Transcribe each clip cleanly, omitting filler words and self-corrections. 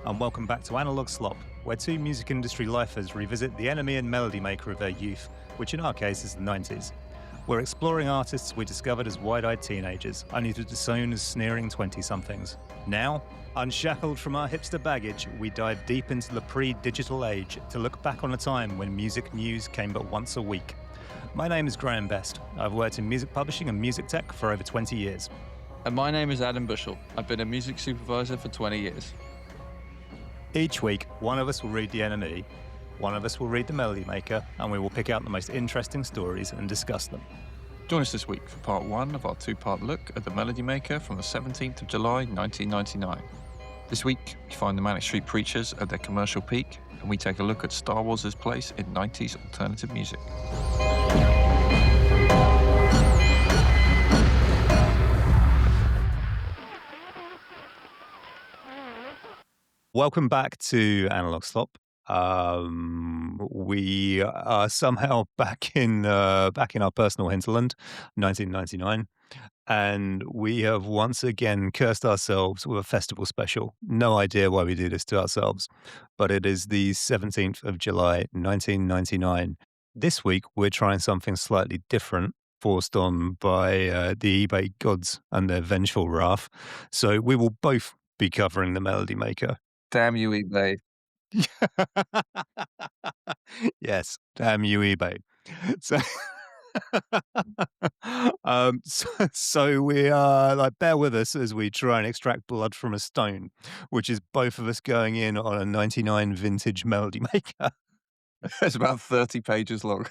and welcome back to Analog Slop, where two music industry lifers revisit the enemy and melody maker of their youth, which in our case is the 90s. We're exploring artists we discovered as wide-eyed teenagers, only to disown as sneering 20-somethings. Now, unshackled from our hipster baggage, we dive deep into the pre-digital age to look back on a time when music news came but once a week. My name is Graham Best. I've worked in music publishing and music tech for over 20 years. And my name is Adam Bushell. I've been a music supervisor for 20 years. Each week, one of us will read the NME, one of us will read the Melody Maker, and we will pick out the most interesting stories and discuss them. Join us this week for part one of our two-part look at the Melody Maker from the 17th of July, 1999. This week, we find the Manic Street Preachers at their commercial peak, and we take a look at Star Wars' place in 90s alternative music. Welcome back to Analog Slop. We are somehow back in our personal hinterland, 1999, and we have once again cursed ourselves with a festival special. No idea why we do this to ourselves, but it is the 17th of July, 1999. This week, we're trying something slightly different, forced on by the eBay gods and their vengeful wrath. So we will both be covering the Melody Maker. Damn you, eBay. Yes, damn you, eBay. So, so we are bear with us as we try and extract blood from a stone, which is both of us going in on a 99 vintage Melody Maker. It's about 30 pages long.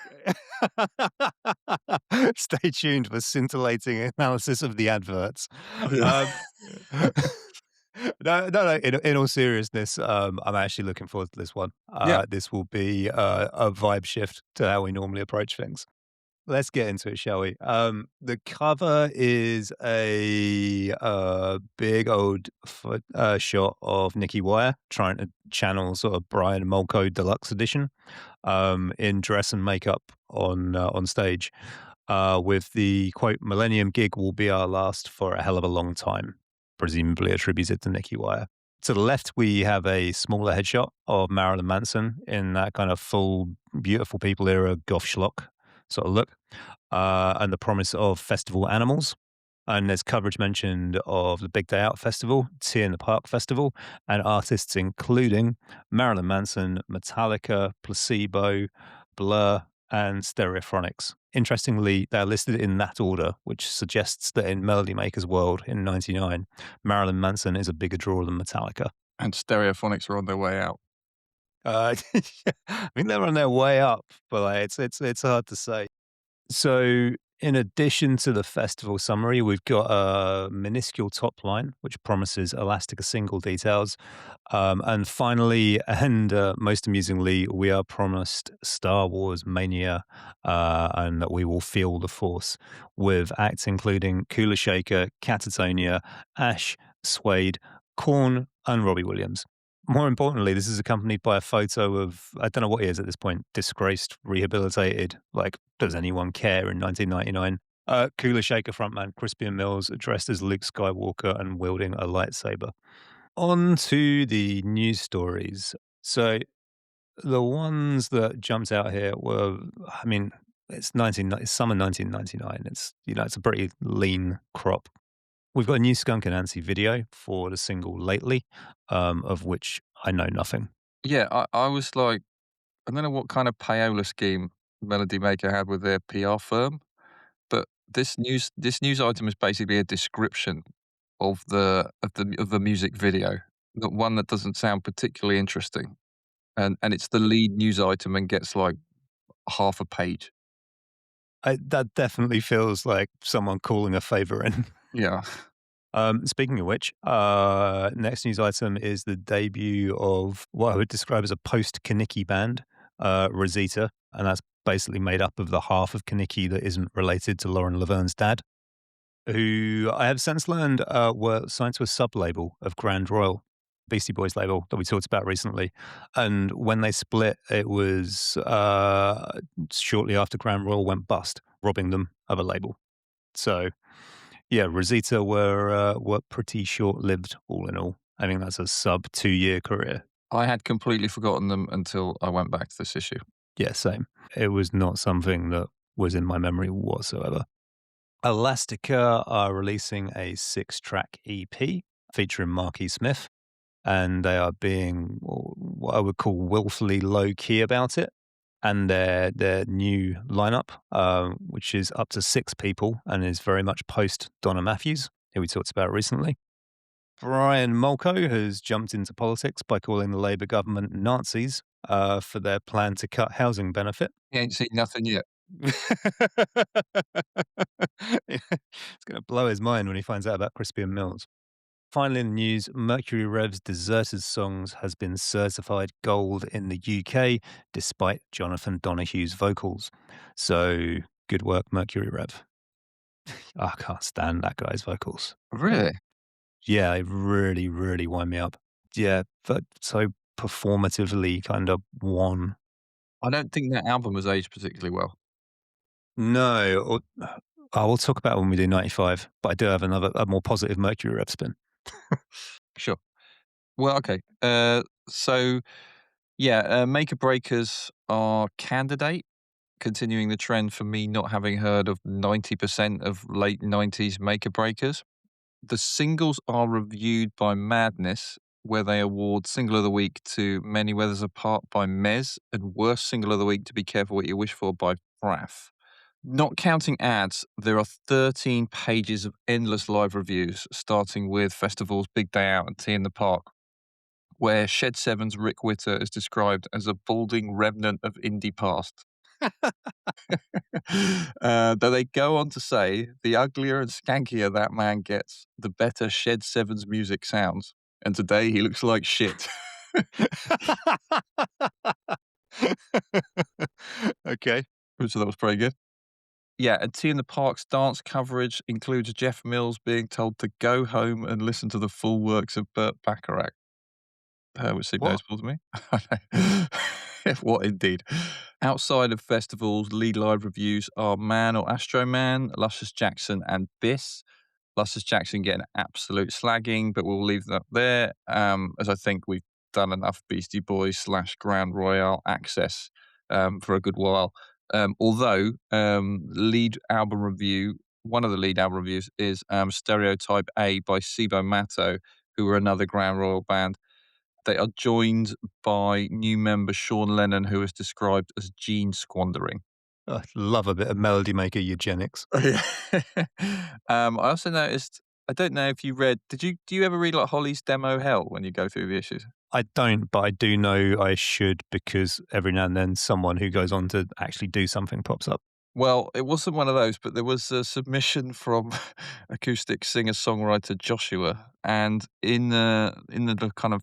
Stay tuned for scintillating analysis of the adverts. No. In all seriousness, I'm actually looking forward to this one. This will be a vibe shift to how we normally approach things. Let's get into it, shall we? The cover is a big old shot of Nicky Wire trying to channel sort of Brian Molko Deluxe Edition in dress and makeup on stage, with the quote, "Millennium gig will be our last for a hell of a long time," presumably attributed to Nicky Wire. To the left, we have a smaller headshot of Marilyn Manson in that kind of full, beautiful people era goth schlock sort of look, and the promise of festival animals. And there's coverage mentioned of the Big Day Out Festival, Tea in the Park Festival, and artists including Marilyn Manson, Metallica, Placebo, Blur, and Stereophonics. Interestingly, they're listed in that order, which suggests that in Melody Maker's world in 99, Marilyn Manson is a bigger draw than Metallica. And Stereophonics are on their way out. I mean, they're on their way up, but it's hard to say. So, in addition to the festival summary, we've got a minuscule top line, which promises elastic single details. And finally, and most amusingly, we are promised Star Wars mania, and that we will feel the force, with acts including Kula Shaker, Catatonia, Ash, Suede, Korn, and Robbie Williams. More importantly, this is accompanied by a photo of, I don't know what he is at this point, disgraced, rehabilitated, does anyone care in 1999? Kula Shaker frontman Crispian Mills dressed as Luke Skywalker and wielding a lightsaber. On to the news stories. So the ones that jumped out here were, I mean, it's summer 1999. It's a pretty lean crop. We've got a new Skunk and Nancy video for the single Lately, of which I know nothing. Yeah, I was like, I don't know what kind of payola scheme Melody Maker had with their PR firm, but this news item is basically a description of the music video, the one that doesn't sound particularly interesting, and it's the lead news item and gets like half a page. That definitely feels like someone calling a favor in. Yeah. Speaking of which, next news item is the debut of what I would describe as a post-Kenickie band, Rosita, and that's basically made up of the half of Kenickie that isn't related to Lauren Laverne's dad, who I have since learned were signed to a sub-label of Grand Royal, Beastie Boys label that we talked about recently. And when they split, it was shortly after Grand Royal went bust, robbing them of a label. So, yeah, Rosita were pretty short-lived, all in all. I think that's a sub 2-year career. I had completely forgotten them until I went back to this issue. Yeah, same. It was not something that was in my memory whatsoever. Elastica are releasing a 6-track EP featuring Marky Smith, and they are being what I would call willfully low key about it. And their new lineup, which is up to 6 people and is very much post Donna Matthews, who we talked about recently. Brian Molko has jumped into politics by calling the Labour government Nazis for their plan to cut housing benefit. He ain't seen nothing yet. It's going to blow his mind when he finds out about Crispian Mills. Finally, in the news, Mercury Rev's Deserters Songs has been certified gold in the UK despite Jonathan Donahue's vocals. So, good work, Mercury Rev. I can't stand that guy's vocals. Really? Yeah, they really, really wind me up. Yeah, but so performatively kind of one. I don't think that album has aged particularly well. No, we'll talk about it when we do 95, but I do have a more positive Mercury Rev spin. Sure. Well, okay. So yeah, Maker Breakers are candidate, continuing the trend for me not having heard of 90% of late 90s Maker Breakers. The singles are reviewed by Madness, where they award Single of the Week to Many Weathers Apart by Mez and Worst Single of the Week to Be Careful What You Wish For by Fraff. Not counting ads, there are 13 pages of endless live reviews, starting with Festival's Big Day Out and Tea in the Park, where Shed Seven's Rick Witter is described as a balding remnant of indie past. Though they go on to say, the uglier and skankier that man gets, the better Shed Seven's music sounds. And today he looks like shit. Okay. So that was pretty good. Yeah, and Tea in the Park's dance coverage includes Jeff Mills being told to go home and listen to the full works of Burt Bacharach. Which seemed What? noticeable to me. What indeed? Outside of festivals, lead live reviews are Man or Astro Man, Luscious Jackson, and Biss. Luscious Jackson getting absolute slagging, but we'll leave that there, as I think we've done enough Beastie Boys / Grand Royale access for a good while. Lead album review, one of the lead album reviews is Stereotype A by Sibo Matto, who are another Grand Royal band. They are joined by new member Sean Lennon, who is described as gene squandering. I love a bit of Melody Maker eugenics. Oh, yeah. I also noticed, I don't know if you read, do you ever read like Holly's Demo Hell when you go through the issues? I don't, but I do know I should because every now and then someone who goes on to actually do something pops up. Well, it wasn't one of those, but there was a submission from acoustic singer-songwriter Joshua, and in the kind of,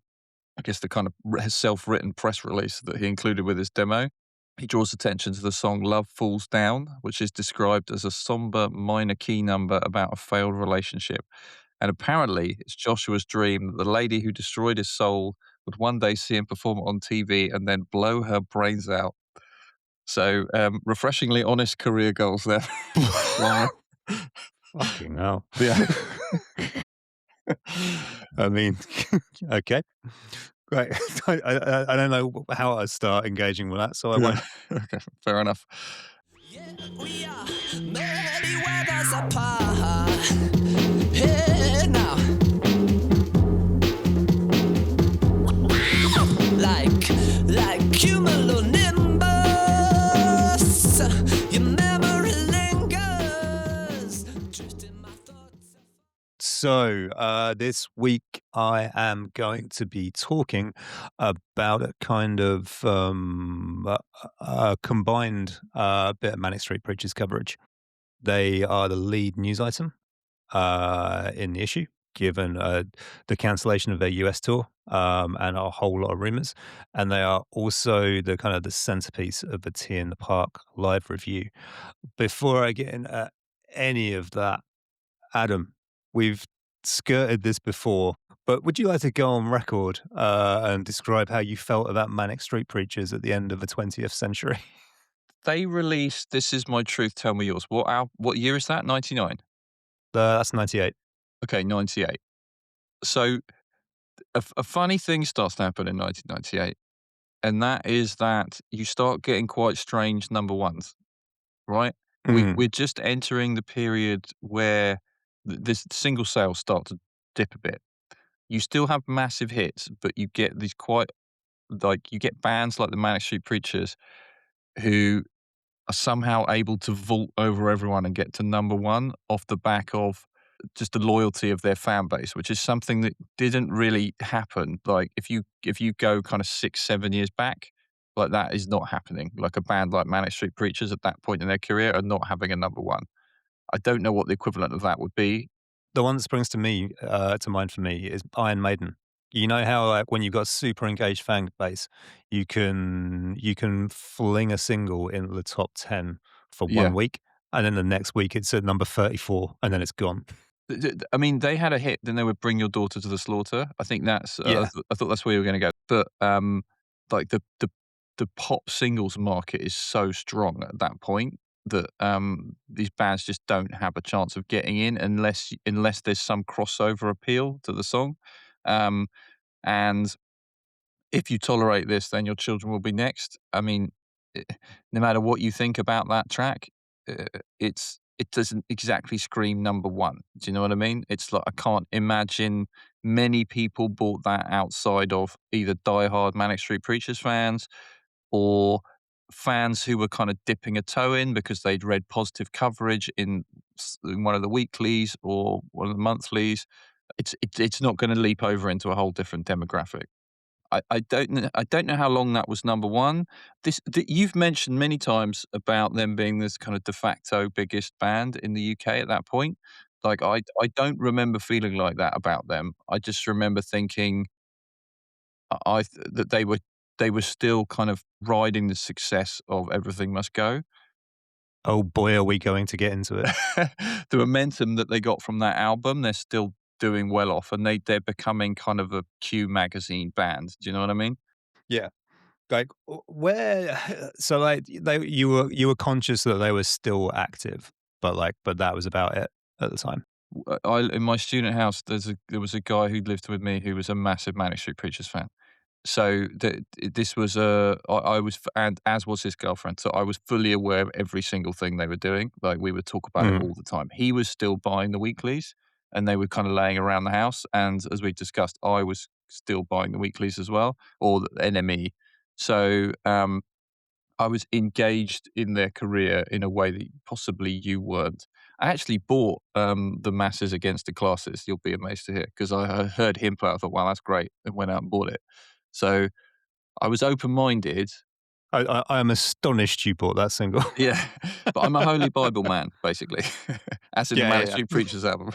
I guess, the kind of self-written press release that he included with his demo, he draws attention to the song Love Falls Down, which is described as a somber minor key number about a failed relationship. And apparently, it's Joshua's dream that the lady who destroyed his soul would one day see him perform it on TV and then blow her brains out. So, refreshingly honest career goals there. Wow. Fucking hell. Yeah. I mean, okay. Great. I don't know how I start engaging with that, so I Yeah. won't. Okay, fair enough. Yeah, we are many weathers apart. Hey, now. Like cumulonimbus, your memory lingers. Twisting my thoughts. So, this week I am going to be talking about a kind of combined bit of Manic Street Preachers coverage. They are the lead news item in the issue, given the cancellation of their US tour and a whole lot of rumors. And they are also the kind of the centerpiece of the Tea in the Park live review. Before I get into any of that, Adam, we've skirted this before, but would you like to go on record and describe how you felt about Manic Street Preachers at the end of the 20th century? They released This Is My Truth, Tell Me Yours. What year is that? 99? That's 98. Okay, 98. So a funny thing starts to happen in 1998, and that is that you start getting quite strange number ones, right? Mm. We're just entering the period where this single sales start to dip a bit. You still have massive hits, but you get these quite like you get bands like the Manic Street Preachers who are somehow able to vault over everyone and get to number one off the back of just the loyalty of their fan base, which is something that didn't really happen. Like if you go kind of 6, 7 years back, like that is not happening. Like a band like Manic Street Preachers at that point in their career are not having a number one. I don't know what the equivalent of that would be. The one that springs to mind for me is Iron Maiden. You know how, like, when you've got a super engaged fan base, you can fling a single in the top 10 for Yeah. 1 week, and then the next week it's at number 34, and then it's gone. I mean, they had a hit, then they would Bring Your Daughter to the Slaughter. I think that's Yeah. I thought that's where you were gonna go. But, like the pop singles market is so strong at that point that, these bands just don't have a chance of getting in unless there's some crossover appeal to the song. Um, and if you tolerate this, then your children will be next. I mean, eh, no matter what you think about that track, it doesn't exactly scream number one. Do you know what I mean? It's like I can't imagine many people bought that outside of either diehard Manic Street Preachers fans or fans who were kind of dipping a toe in because they'd read positive coverage in one of the weeklies or one of the monthlies. It's not going to leap over into a whole different demographic. I don't know how long that was number one. You've mentioned many times about them being this kind of de facto biggest band in the UK at that point. Like I don't remember feeling like that about them. I just remember thinking that they were still kind of riding the success of Everything Must Go. Oh boy, are we going to get into it. The momentum that they got from that album, they're still doing well off, and they're becoming kind of a Q magazine band. Do you know what I mean? Yeah. Like, where so, like, you were conscious that they were still active, but that was about it at the time? I in my student house, there was a guy who lived with me who was a massive Manic Street Preachers fan. So this was I was and as was his girlfriend, so I was fully aware of every single thing they were doing. Like we would talk about it Mm. all the time. He was still buying the weeklies, and they were kind of laying around the house. And as we discussed, I was still buying the weeklies as well, or the NME. So I was engaged in their career in a way that possibly you weren't. I actually bought the Masses Against the Classes. You'll be amazed to hear because I heard him play. I thought, wow, that's great, and went out and bought it. So I was open minded. I am astonished you bought that single. Yeah, but I'm a Holy Bible man, basically, as in the Manic Yeah, Street Preachers album.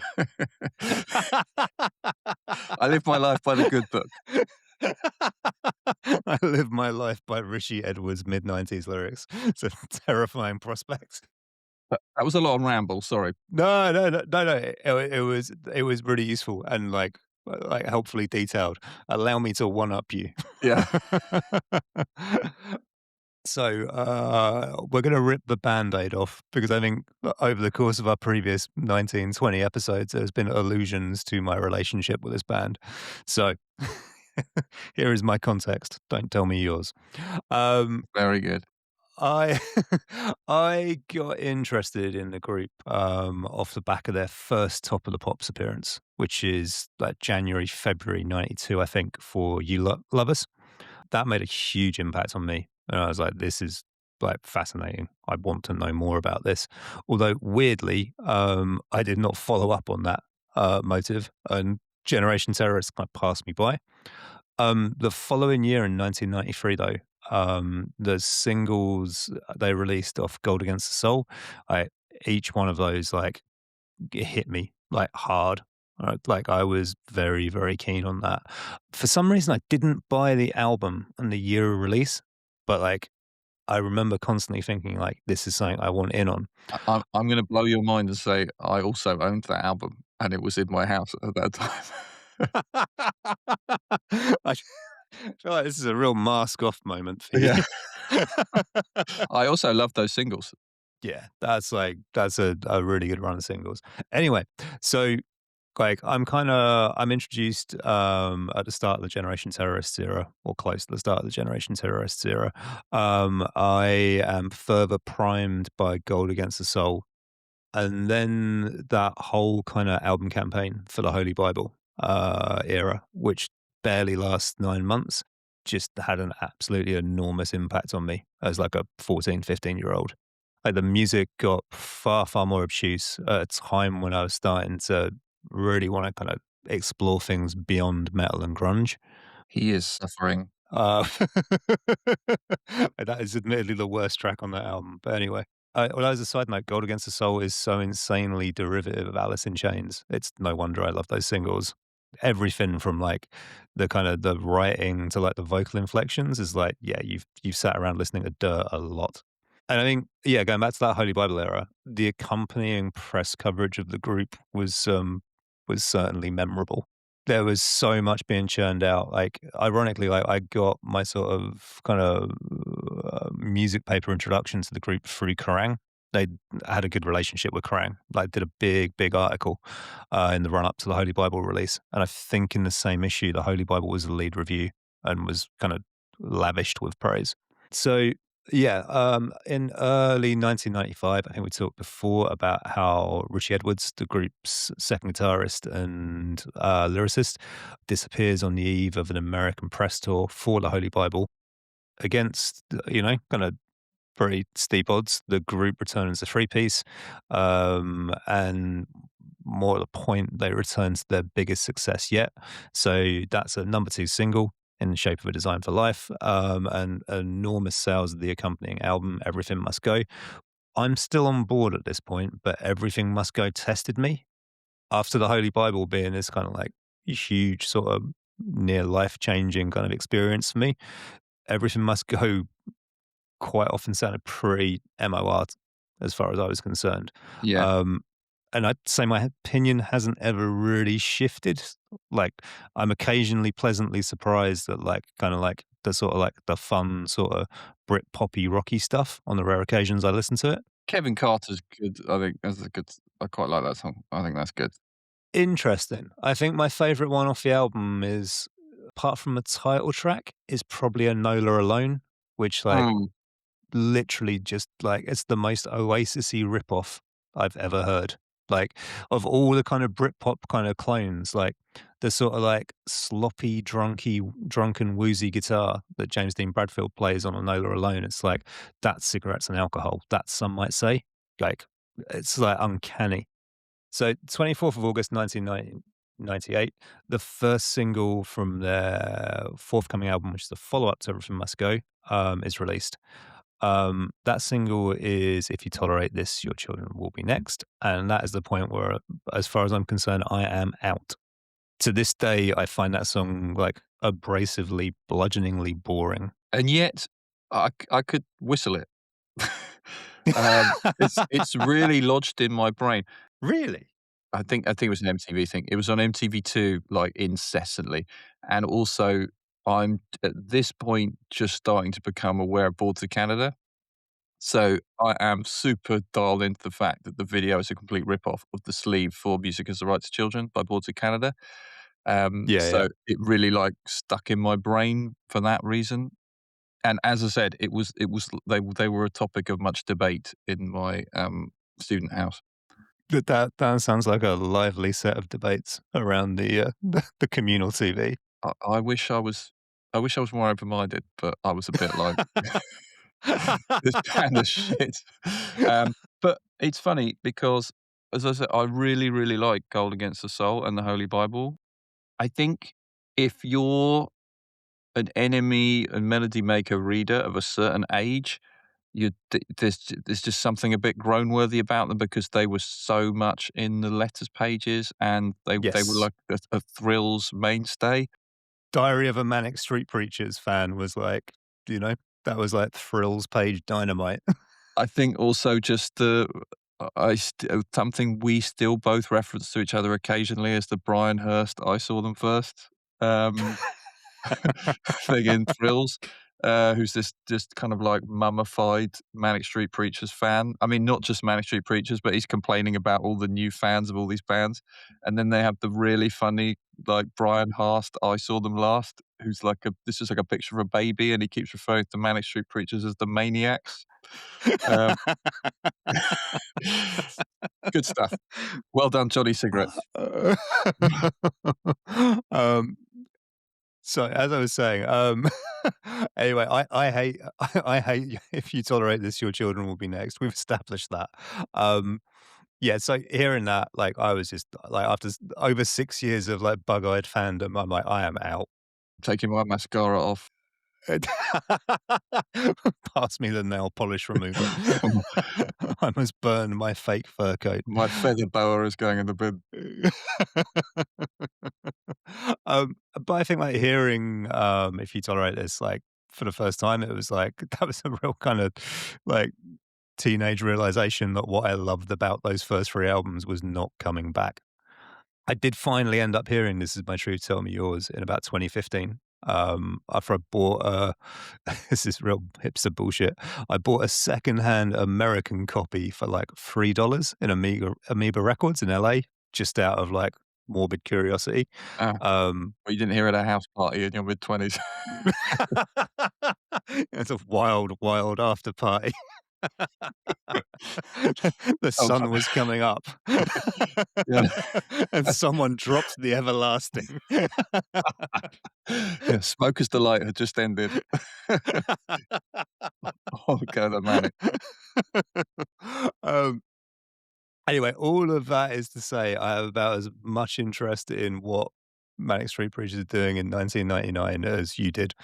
I live my life by the good book. I live my life by Rishi Edwards' mid-90s lyrics. It's a terrifying prospect. But that was a lot of ramble. Sorry. No, no, no, no, no. It was really useful and, like, helpfully detailed. Allow me to one up you. Yeah. So, we're gonna rip the Band-Aid off because I think over the course of our previous 19, 20 episodes, there's been allusions to my relationship with this band. So, here is my context. Don't tell me yours. Um, Very good. I I got interested in the group, off the back of their first Top of the Pops appearance, which is, like, January, February '92, I think, for You Love Us. That made a huge impact on me, and I was like, "This is, like, fascinating. I want to know more about this." Although, weirdly, I did not follow up on that, motive, and Generation Terrorists kind of passed me by. The following year in 1993, though, the singles they released off Gold Against the Soul, I each one of those, like, hit me, like, hard. Like, I was very, very keen on that. For some reason, I didn't buy the album on the year of release, but, like, I remember constantly thinking, like, "This is something I want in on." I'm going to blow your mind and say I also owned that album, and it was in my house at that time. I feel like this is a real mask-off moment for you. Yeah. I also love those singles. Yeah, that's a really good run of singles. Anyway, so Like, I'm introduced, at the start of the Generation Terrorists era, or close to the start of the Generation Terrorists era. I am further primed by Gold Against the Soul, and then that whole kinda album campaign for the Holy Bible, era, which barely lasts 9 months, just had an absolutely enormous impact on me as, like, a 14, 15-year-old. Like, the music got far, far more obtuse at a time when I was starting to really wanna kinda explore things beyond metal and grunge. He is suffering. Uh, that is admittedly the worst track on that album, but anyway. Well, as a side note, Gold Against the Soul is so insanely derivative of Alice in Chains. It's no wonder I love those singles. Everything from, like, the kinda the writing to, like, the vocal inflections is like, yeah, you've sat around listening to Dirt a lot. And I think, yeah, going back to that Holy Bible era, the accompanying press coverage of the group was certainly memorable. There was so much being churned out. Like, ironically, like, I got my sort of kind of music paper introduction to the group through Kerrang. They had a good relationship with Kerrang. Like, did a big, big article in the run up to the Holy Bible release. And I think in the same issue, the Holy Bible was the lead review and was kind of lavished with praise. So yeah, in early 1995, I think we talked before about how Richie Edwards, the group's second guitarist and lyricist, disappears on the eve of an American press tour for the Holy Bible against, kind of pretty steep odds. The group return as a three-piece, and more at the point, they return to their biggest success yet. So that's a number two single in the shape of a design for life, and enormous sales of the accompanying album, Everything Must Go. I'm still on board at this point, but Everything Must Go tested me after the Holy Bible being this kind of like huge sort of near life changing kind of experience for me. Everything Must Go quite often sounded pretty MOR as far as I was concerned. Yeah. Um, and I'd say my opinion hasn't ever really shifted. Like, I'm occasionally pleasantly surprised at like kind of like the sort of like the fun sort of Brit poppy rocky stuff on the rare occasions I listen to it. Kevin Carter's good. I think that's a good. I quite like that song. I think that's good. Interesting. I think my favorite one off the album is, apart from the title track, is probably a Nola Alone, which like Mm. literally just like it's the most Oasis-y rip-off I've ever heard. Like, of all the kind of Britpop kind of clones, like the sort of like sloppy, drunken, woozy guitar that James Dean Bradfield plays on Enola Alone, it's like that's cigarettes and alcohol. That some might say. Like, it's like uncanny. So 24th of August 1998, the first single from their forthcoming album, which is the follow-up to Everything Must Go, is released. That single is "If You Tolerate This, Your Children Will Be Next," and that is the point where, as far as I'm concerned, I am out. To this day, I find that song, like, abrasively, bludgeoningly boring. And yet, I could whistle it. It's really lodged in my brain. Really? I think it was an MTV thing. It was on MTV2, like, incessantly, and also, I'm, at this point, just starting to become aware of Boards of Canada, so I am super dialed into the fact that the video is a complete rip-off of the sleeve for Music As the Right to Children by Boards of Canada, Yeah, yeah. so it really, like, stuck in my brain for that reason, and as I said, they were a topic of much debate in my, student house. That sounds like a lively set of debates around the, the communal TV. I wish I was more open-minded, but I was a bit like, "This band is shit." But it's funny because, as I said, I really, really like Gold Against the Soul and the Holy Bible. I think if you're an Enemy and Melody Maker reader of a certain age, there's just something a bit groan-worthy about them because they were so much in the letters pages and they were Yes. like a Thrills mainstay. Diary of a Manic Street Preachers fan was like, that was like Thrills page dynamite. I think also just the something we still both reference to each other occasionally is the Brian Hurst "I Saw Them First" um, thing in Thrills. who's this just kind of like mummified Manic Street Preachers fan. I mean, not just Manic Street Preachers, but he's complaining about all the new fans of all these bands. And then they have the really funny, like Brian Hast, I Saw Them Last, who's like this is like a picture of a baby, and he keeps referring to Manic Street Preachers as the Maniacs. Um, good stuff. Well done, Johnny Cigarettes. um, so as I was saying, anyway, I hate I hate if you tolerate this, your children will be next. We've established that. Yeah, so hearing that, like, I was just like, after over 6 years of like bug-eyed fandom, I'm like, I am out. Taking my mascara off. Pass me the nail polish remover. I must burn my fake fur coat. My feather boa is going in the bin. But I think like hearing If You Tolerate This, like for the first time, it was like that was a real kind of like teenage realization that what I loved about those first three albums was not coming back. I did finally end up hearing This Is My Truth, Tell Me Yours in about 2015. After I bought this is real hipster bullshit. I bought a secondhand American copy for like $3 in Amoeba Records in LA, just out of like morbid curiosity. Ah, Um, well, you didn't hear at a house party in your mid-20s. it's a wild, wild after party. The Oh, sun was coming up. yeah. And someone dropped the everlasting. Yeah, Smoker's Delight had just ended. Oh, go the Manic. Um, anyway, all of that is to say I have about as much interest in what Manic Street Preachers are doing in 1999 as you did.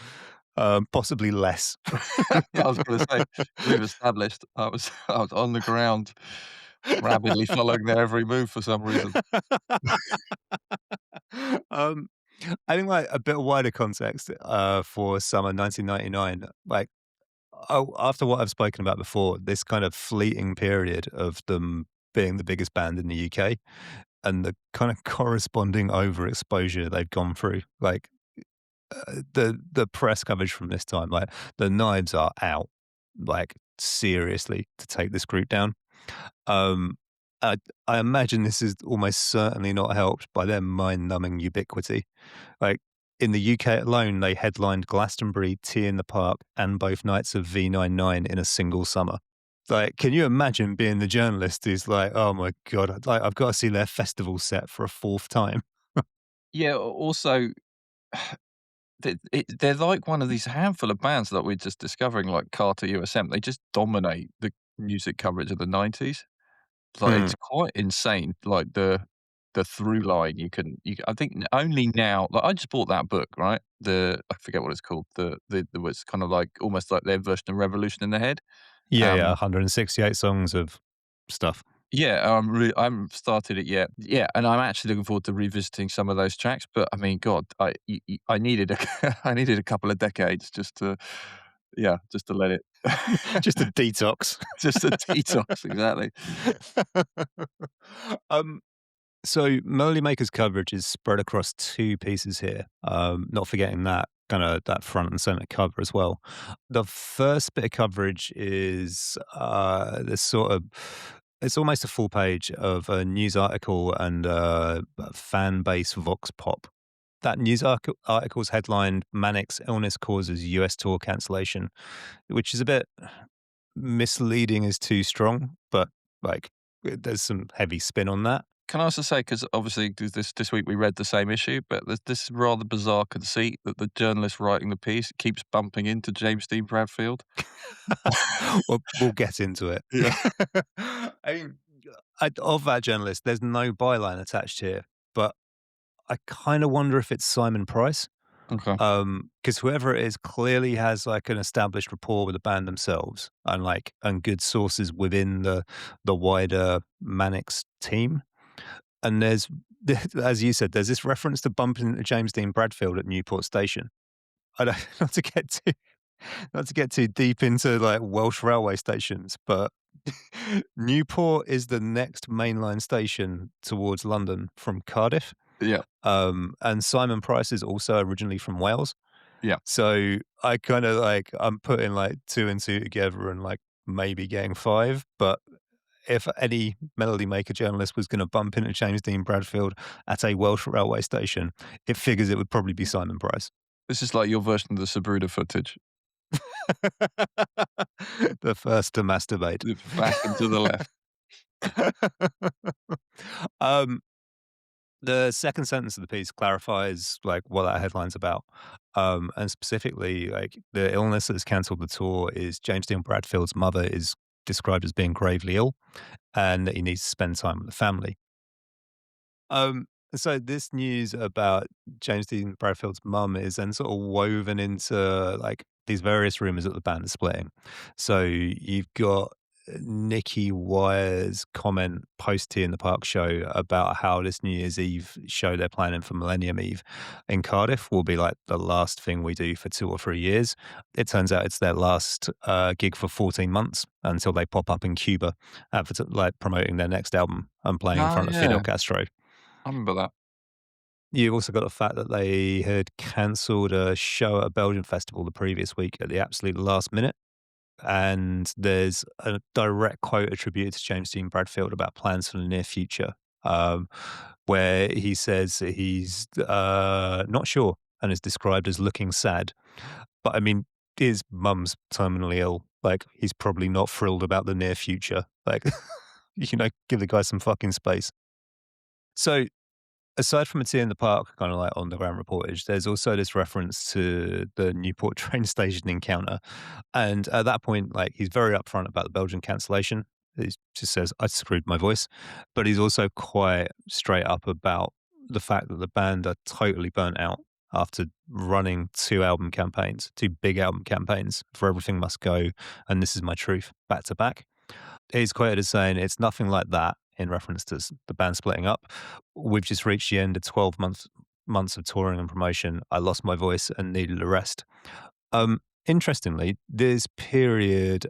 Possibly less. I was gonna say, we've established I was on the ground, rabidly following their every move for some reason. Um, I think like a bit wider context for summer 1999, like after what I've spoken about before, this kind of fleeting period of them being the biggest band in the UK and the kind of corresponding overexposure they've gone through, like the press coverage from this time, like the knives are out, like seriously to take this group down. Um, I, I imagine this is almost certainly not helped by their mind-numbing ubiquity. Like in the UK alone, they headlined Glastonbury, Tea in the Park, and both nights of V99 in a single summer. Like, can you imagine being the journalist who's like, "Oh my god, I've got to see their festival set for a fourth time." Yeah, also, they're like one of these handful of bands that we're just discovering, like Carter USM. They just dominate the music coverage of the 90s. Like, Mm. it's quite insane, like, the through line I think only now like, I just bought that book, right? I forget what it's called, the was kind of like almost like their version of Revolution in the Head. Yeah, yeah, Um, 168 songs of stuff. yeah, I haven't started it yet. Yeah, and I'm actually looking forward to revisiting some of those tracks, but I mean, God, I needed a I needed a couple of decades just to yeah, just to let it Just a detox. just a detox, exactly. um, so Melody Maker's coverage is spread across two pieces here. Not forgetting that kind of that front and center cover as well. The first bit of coverage is this sort of it's almost a full page of a news article and a fan base vox pop. That news article's headlined "Manic's Illness Causes US Tour Cancellation," which is a bit misleading is too strong, but like there's some heavy spin on that. Can I also say, because obviously this week we read the same issue, but this rather bizarre conceit that the journalist writing the piece keeps bumping into James Dean Bradfield. We'll get into it. Yeah. I mean, of that journalist, there's no byline attached here, but I kind of wonder if it's Simon Price. Okay. Because whoever it is clearly has like an established rapport with the band themselves and good sources within the wider Manix team. And there's, as you said, there's this reference to bumping into James Dean Bradfield at Newport Station. I don't, not to get too deep into like Welsh railway stations, but Newport is the next mainline station towards London from Cardiff. Yeah. And Simon Price is also originally from Wales. Yeah. So I kind of like I'm putting like two and two together and like maybe getting five. But if any Melody Maker journalist was going to bump into James Dean Bradfield at a Welsh railway station, it figures it would probably be Simon Price. This is like your version of the Sabruder footage. The first to masturbate. Back and to the left. um, the second sentence of the piece clarifies like what that headline's about. And specifically, like the illness that has cancelled the tour is James Dean Bradfield's mother is described as being gravely ill and that he needs to spend time with the family. Um, so this news about James Dean Bradfield's mum is then sort of woven into like these various rumors that the band is splitting. So you've got Nicky Wire's comment post Tea in the Park show about how this New Year's Eve show they're planning for Millennium Eve in Cardiff will be like the last thing we do for 2 or 3 years. It turns out it's their last gig for 14 months until they pop up in Cuba, like promoting their next album and playing in Oh, front of yeah. Fidel Castro. I remember that. You've also got the fact that they had cancelled a show at a Belgian festival the previous week at the absolute last minute. And there's a direct quote attributed to James Dean Bradfield about plans for the near future, um, where he says that he's not sure and is described as looking sad. But I mean, his mum's terminally ill. Like, he's probably not thrilled about the near future. Like, give the guy some fucking space. So aside from a Tea in the Park, kind of like on the ground reportage, there's also this reference to the Newport train station encounter. And at that point, like he's very upfront about the Belgian cancellation. He just says, I screwed my voice. But he's also quite straight up about the fact that the band are totally burnt out after running two big album campaigns for Everything Must Go and This Is My Truth back to back. He's quoted as saying, it's nothing like that in reference to the band splitting up. We've just reached the end of 12 months of touring and promotion. I lost my voice and needed a rest. Interestingly, this period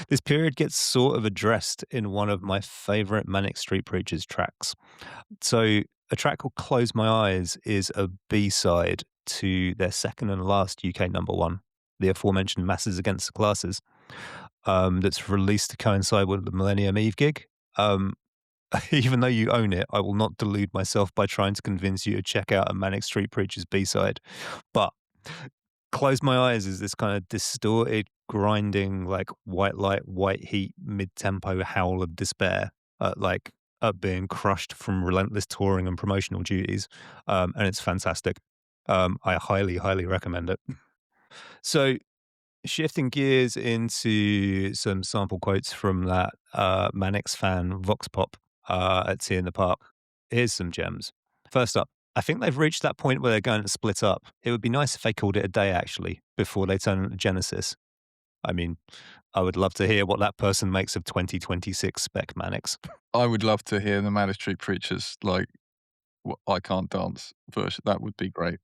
this period gets sort of addressed in one of my favorite Manic Street Preachers tracks. So a track called Close My Eyes is a B-side to their second and last UK number one, the aforementioned Masses Against the Classes. That's released to coincide with the Millennium Eve gig. Even though you own it, I will not delude myself by trying to convince you to check out a Manic Street Preachers B-side. But Close My Eyes is this kind of distorted, grinding, like white light, white heat, mid-tempo howl of despair at being crushed from relentless touring and promotional duties. And it's fantastic. I highly, highly recommend it. So shifting gears into some sample quotes from that Manix fan Vox Pop at Tea in the Park. Here's some gems. First up, I think they've reached that point where they're going to split up. It would be nice if they called it a day, actually, before they turn into Genesis. I mean, I would love to hear what that person makes of 2026 spec Manix. I would love to hear the Manic Street Preachers, like, I Can't Dance version. That would be great.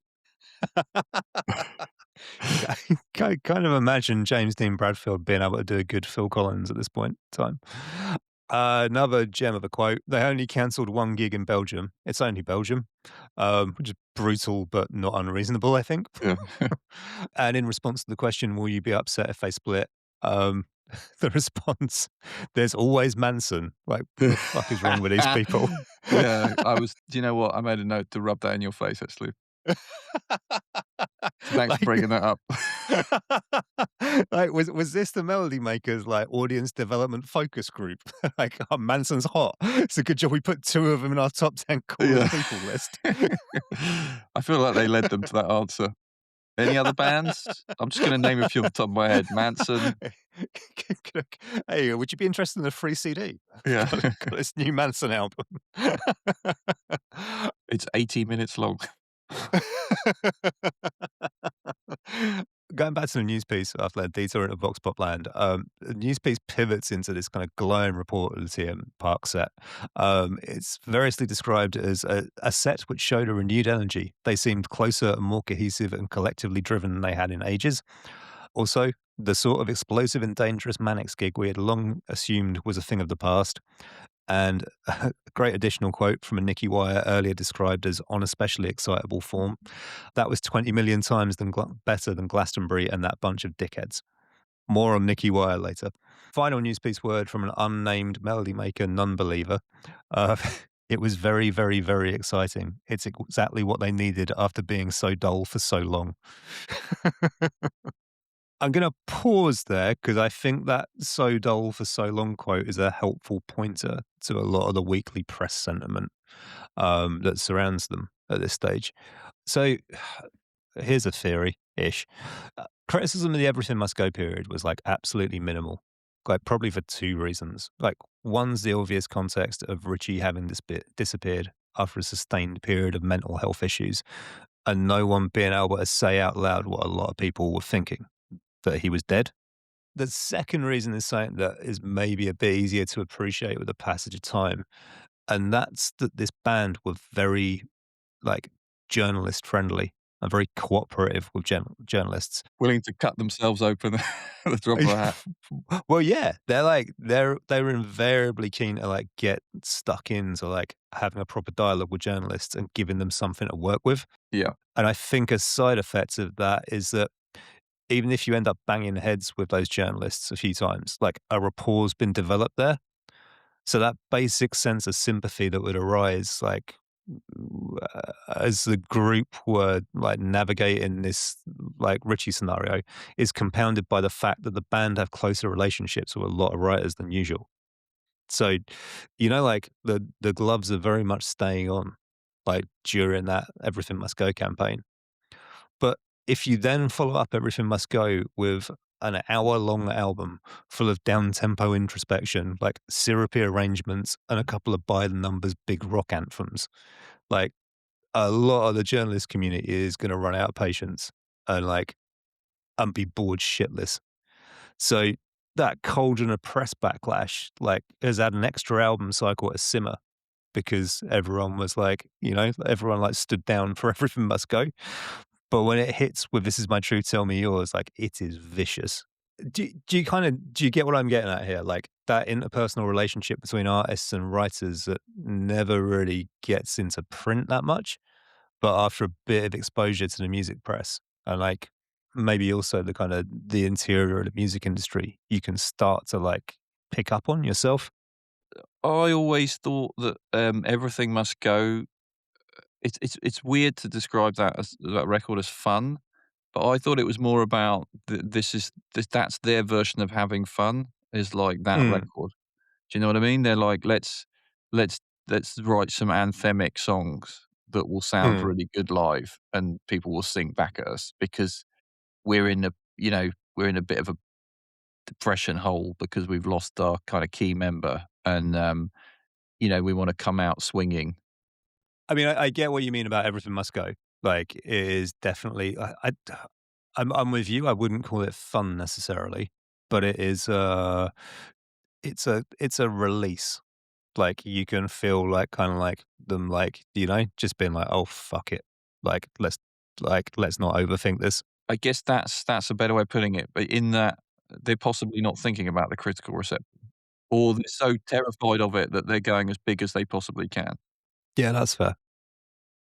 I kind of imagine James Dean Bradfield being able to do a good Phil Collins at this point in time. Another gem of a quote. They only cancelled one gig in Belgium. It's only Belgium, which is brutal but not unreasonable, I think. Yeah. And in response to the question, will you be upset if they split? The response, there's always Manson. Like, what the fuck is wrong with these people? Yeah, do you know what? I made a note to rub that in your face, actually. Thanks for bringing that up. Like, was this the Melody Makers like audience development focus group? Like, oh, Manson's hot. It's a good job we put two of them in our top 10 coolest people list. I feel like they led them to that answer. Any other bands? I'm just going to name a few off the top of my head. Manson. Hey, would you be interested in a free CD? Yeah. Got this new Manson album. It's 80 minutes long. Going back to the news piece after that detour into Vox Pop land, the news piece pivots into this kind of glowing report of the TM Park set. It's variously described as a set which showed a renewed energy. They seemed closer and more cohesive and collectively driven than they had in ages. Also, the sort of explosive and dangerous Manix gig we had long assumed was a thing of the past. And a great additional quote from a Nicky Wire earlier described as on especially excitable form. That was 20 million times better than Glastonbury and that bunch of dickheads. More on Nicky Wire later. Final news piece word from an unnamed melody maker non-believer. Uh, it was very, very, very exciting. It's exactly what they needed after being so dull for so long. I'm going to pause there because I think that "so dull for so long" quote is a helpful pointer to a lot of the weekly press sentiment that surrounds them at this stage. So here's a theory-ish. Criticism of the Everything Must Go period was like absolutely minimal, like probably for two reasons. Like one's the obvious context of Richie having disappeared after a sustained period of mental health issues, and no one being able to say out loud what a lot of people were thinking, that he was dead. The second reason is something that is maybe a bit easier to appreciate with the passage of time, and that's that this band were very like journalist friendly and very cooperative with journalists. Willing to cut themselves open at the drop of a hat. Well, yeah, they were invariably keen to like get stuck into like having a proper dialogue with journalists and giving them something to work with. Yeah. And I think a side effect of that is that even if you end up banging heads with those journalists a few times, like a rapport's been developed there. So that basic sense of sympathy that would arise, like as the group were like navigating this like Richie scenario, is compounded by the fact that the band have closer relationships with a lot of writers than usual. So, like the gloves are very much staying on, like during that Everything Must Go campaign. But if you then follow up Everything Must Go with an hour-long album full of down-tempo introspection, like syrupy arrangements and a couple of by the numbers big rock anthems, like a lot of the journalist community is going to run out of patience and be bored shitless. So that cauldron of press backlash like has had an extra album cycle to simmer because everyone was like, everyone like stood down for Everything Must Go. But when it hits with "This Is My Truth, Tell Me Yours," like it is vicious. Do you get what I'm getting at here? Like that interpersonal relationship between artists and writers that never really gets into print that much, but after a bit of exposure to the music press and like maybe also the kind of the interior of the music industry, you can start to like pick up on yourself. I always thought that Everything Must Go. It's weird to describe that record as fun, but I thought it was more about that's their version of having fun is like that Mm, record. Do you know what I mean? They're like, let's let's write some anthemic songs that will sound mm. really good live, and people will sing back at us because we're in a we're in a bit of a depression hole because we've lost our kind of key member, and we want to come out swinging. I mean, I get what you mean about Everything Must Go. Like, it is definitely. I'm with you. I wouldn't call it fun necessarily, but it is. It's a release. Like you can feel like kind of like them, like just being like, oh fuck it, let's not overthink this. I guess that's a better way of putting it, but in that they're possibly not thinking about the critical reception, or they're so terrified of it that they're going as big as they possibly can. Yeah, that's fair.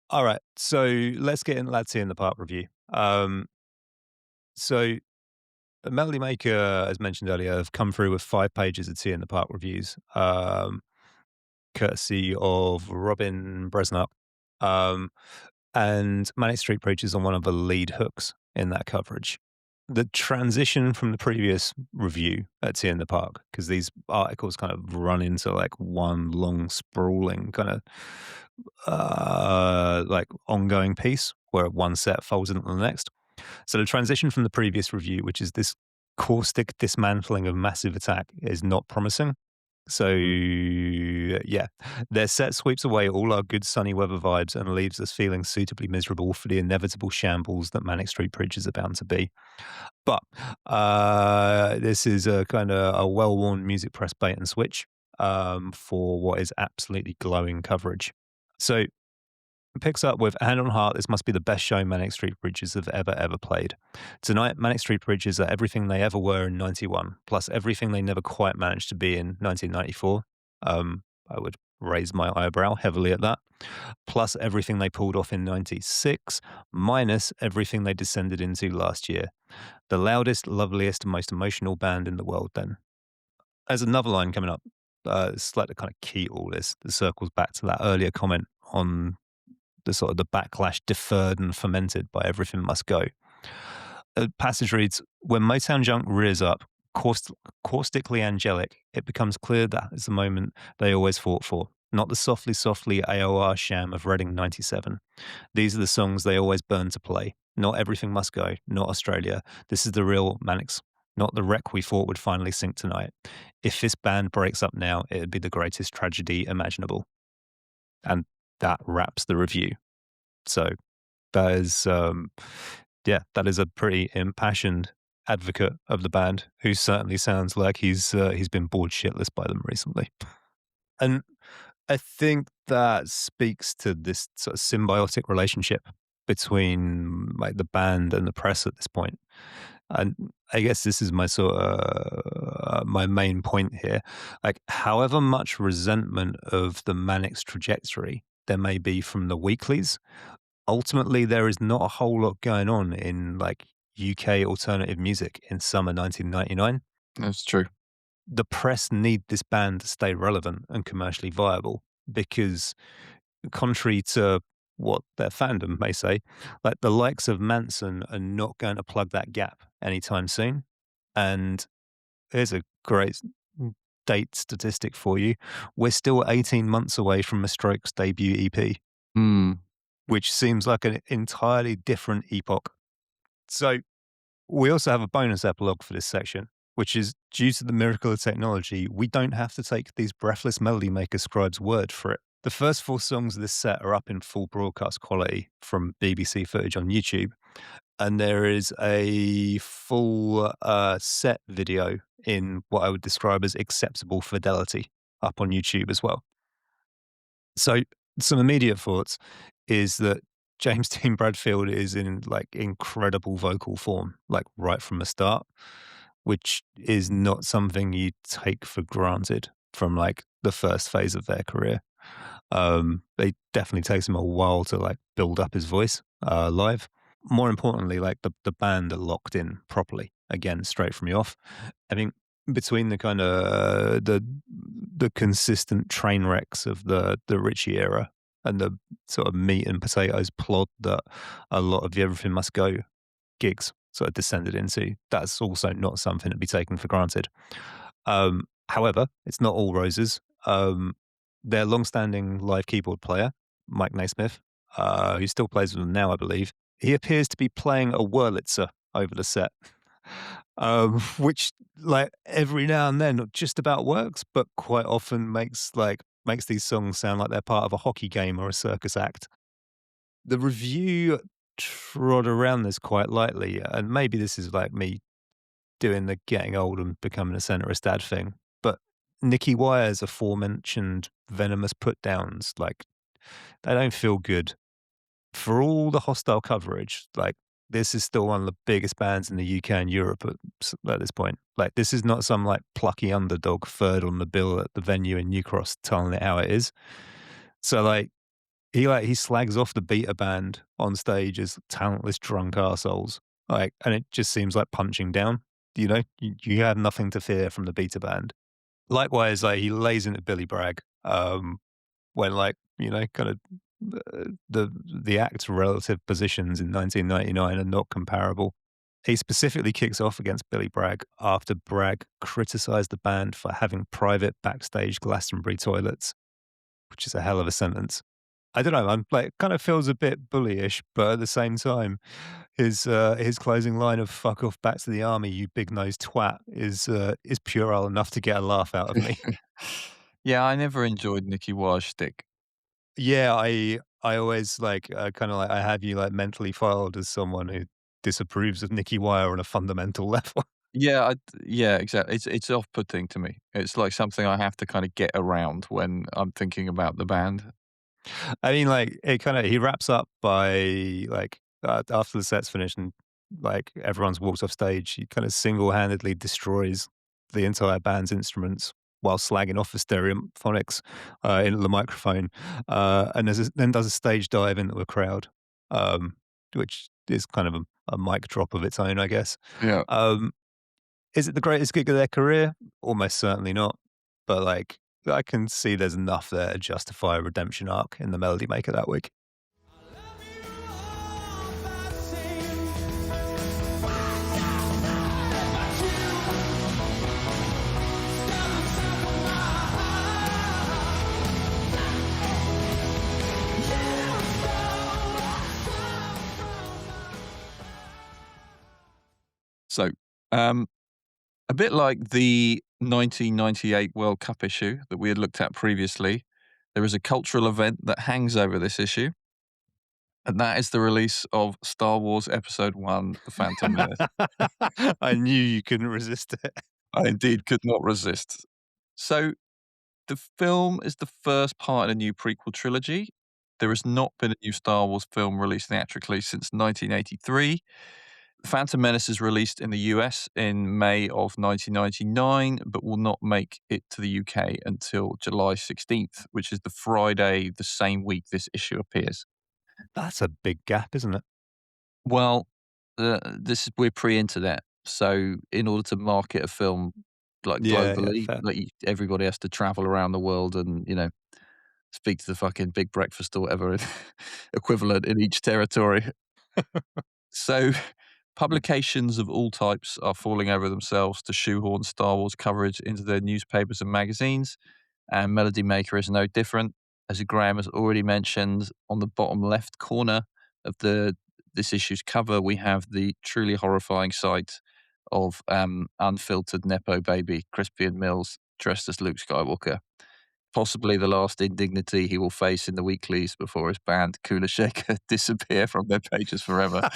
All right, so let's get in. Let's see in the part review. So the Melody Maker, as mentioned earlier, have come through with 5 pages of Tea in the Park reviews, courtesy of Robin Bresnup, um, and Manic Street Preachers on one of the lead hooks in that coverage. The transition from the previous review at Tea in the Park, because these articles kind of run into like one long sprawling kind of like ongoing piece where one set folds into the next. So the transition from the previous review, which is this caustic dismantling of Massive Attack, is not promising. So yeah, their set sweeps away all our good sunny weather vibes and leaves us feeling suitably miserable for the inevitable shambles that Manic Street Preachers are bound to be. But this is a kind of a well-worn music press bait and switch for what is absolutely glowing coverage. So it picks up with "Hand on Heart, this must be the best show Manic Street Preachers have ever played. Tonight, Manic Street Preachers are everything they ever were in '91, plus everything they never quite managed to be in 1994. I would raise my eyebrow heavily at that. Plus everything they pulled off in 96, minus everything they descended into last year. The loudest, loveliest, most emotional band in the world then. There's another line coming up. It's like the kind of key to all this. That circles back to that earlier comment on the sort of the backlash deferred and fermented by everything must go. The passage reads, when Motown junk rears up, caustically angelic, it becomes clear that is the moment they always fought for, not the softly, softly AOR sham of Reading 97. These are the songs they always burn to play. Not Everything Must Go, not Australia. This is the real Manics, not the wreck we thought would finally sink tonight. If this band breaks up now, it'd be the greatest tragedy imaginable. And that wraps the review. So that is, that is a pretty impassioned advocate of the band who certainly sounds like he's been bored shitless by them recently. And I think that speaks to this sort of symbiotic relationship between like the band and the press at this point. And I guess this is my sort of my main point here. Like, however much resentment of the Manic's trajectory there may be from the weeklies, ultimately there is not a whole lot going on in like UK alternative music in summer 1999. That's true. The press need this band to stay relevant and commercially viable because, contrary to what their fandom may say, like the likes of Manson are not going to plug that gap anytime soon. And here's a great date statistic for you. We're still 18 months away from the Strokes' debut EP, which seems like an entirely different epoch. So we also have a bonus epilogue for this section, which is due to the miracle of technology, we don't have to take these breathless melody maker scribes' word for it. The first 4 songs of this set are up in full broadcast quality from BBC footage on YouTube. And there is a full set video in what I would describe as acceptable fidelity up on YouTube as well. So some immediate thoughts is that James Dean Bradfield is in like incredible vocal form, like right from the start, which is not something you take for granted from like the first phase of their career. It definitely takes him a while to like build up his voice live. More importantly, like the band are locked in properly again, straight from the off. I think between the kind of the consistent train wrecks of the Ritchie era and the sort of meat and potatoes plod that a lot of the Everything Must Go gigs sort of descended into, that's also not something to be taken for granted. However, it's not all roses. Their long-standing live keyboard player, Mike Naismith, who still plays with them now, I believe, he appears to be playing a Wurlitzer over the set, which like every now and then just about works, but quite often makes these songs sound like they're part of a hockey game or a circus act. The review trod around this quite lightly, and maybe this is like me doing the getting old and becoming a centrist dad thing, but Nicky Wire's aforementioned venomous put-downs, like, they don't feel good. For all the hostile coverage, like, this is still one of the biggest bands in the UK and Europe at this point. Like, this is not some, like, plucky underdog third on the bill at the venue in New Cross telling it how it is. So, like, he slags off the Beta Band on stage as talentless drunk arseholes, like, and it just seems like punching down, you know? You have nothing to fear from the Beta Band. Likewise, like, he lays into Billy Bragg, when, like, you know, kind of the act's relative positions in 1999 are not comparable. He specifically kicks off against Billy Bragg after Bragg criticised the band for having private backstage Glastonbury toilets, which is a hell of a sentence. I don't know, I'm like, kind of feels a bit bullyish, but at the same time, his closing line of "fuck off back to the army, you big nosed twat" is puerile enough to get a laugh out of me. Yeah, I never enjoyed Nicky Wire's shtick. Yeah, I always like kind of like I have you like mentally filed as someone who disapproves of Nicky Wire on a fundamental level. Yeah, yeah, exactly. It's off-putting to me. It's like something I have to kind of get around when I'm thinking about the band. I mean, like he wraps up by like after the set's finished and like everyone's walked off stage, he kind of single-handedly destroys the entire band's instruments while slagging off the stereophonics into the microphone, and then does a stage dive into a crowd, which is kind of a mic drop of its own, I guess. Yeah. Um, is it the greatest gig of their career? Almost certainly not. But like, I can see there's enough there to justify a redemption arc in the Melody Maker that week. So, a bit like the 1998 World Cup issue that we had looked at previously, there is a cultural event that hangs over this issue, and that is the release of Star Wars Episode 1: The Phantom Menace. I knew you couldn't resist it. I indeed could not resist. So, the film is the first part in a new prequel trilogy. There has not been a new Star Wars film released theatrically since 1983. Phantom Menace is released in the US in May of 1999, but will not make it to the UK until July 16th, which is the Friday the same week this issue appears. That's a big gap, isn't it? Well, we're pre-internet, so in order to market a film like Yeah, globally, fair. like everybody has to travel around the world and speak to the fucking Big Breakfast or whatever equivalent in each territory. So, publications of all types are falling over themselves to shoehorn Star Wars coverage into their newspapers and magazines, and Melody Maker is no different. As Graham has already mentioned, on the bottom left corner of this issue's cover, we have the truly horrifying sight of unfiltered Nepo baby Crispian Mills dressed as Luke Skywalker. Possibly the last indignity he will face in the weeklies before his band Kula Shaker disappear from their pages forever.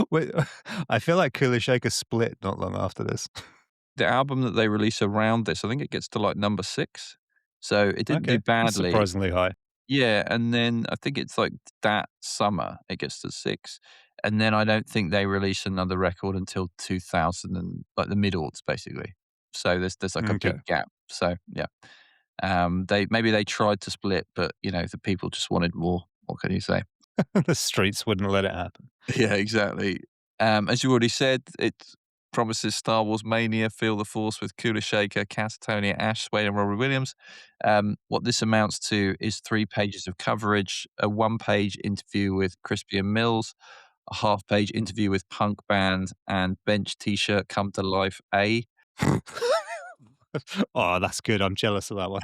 Wait, I feel like Kula Shaker split not long after this. The album that they release around this, I think it gets to like number 6. So it didn't do Okay, that's badly. surprisingly high. Yeah, and then I think it's like that summer it gets to 6. And then I don't think they release another record until 2000 and like the mid-aughts basically. So there's like a Okay. big gap. So yeah. They tried to split, but the people just wanted more. What can you say? The streets wouldn't let it happen. Yeah, exactly. As you already said, it promises Star Wars mania, feel the force with Kula Shaker, Catatonia, Ash, Swade, and Robbie Williams. What this amounts to is 3 pages of coverage, a 1-page interview with Crispian Mills, a half-page interview with punk band, and bench T-shirt come to life A. Oh, that's good. I'm jealous of that one.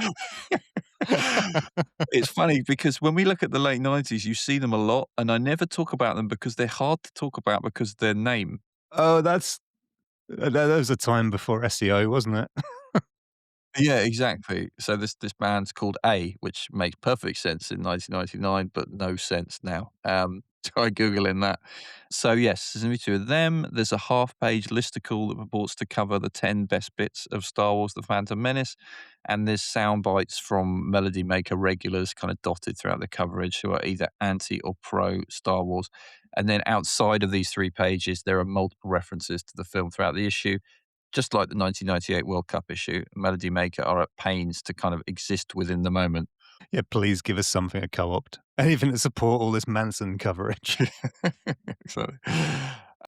It's funny because when we look at the late 90s, you see them a lot, and I never talk about them because they're hard to talk about because of their name. Oh, that was a time before SEO, wasn't it? Yeah, exactly. So this band's called A, which makes perfect sense in 1999, but no sense now. Try Googling that. So yes, there's only 2 of them. There's a half-page listicle that purports to cover the 10 best bits of Star Wars: The Phantom Menace, and there's sound bites from Melody Maker regulars kind of dotted throughout the coverage who are either anti or pro Star Wars. And then outside of these 3 pages, there are multiple references to the film throughout the issue. Just like the 1998 World Cup issue, Melody Maker are at pains to kind of exist within the moment. Yeah, please give us something to co-opt. Anything to support all this Manson coverage. Exactly.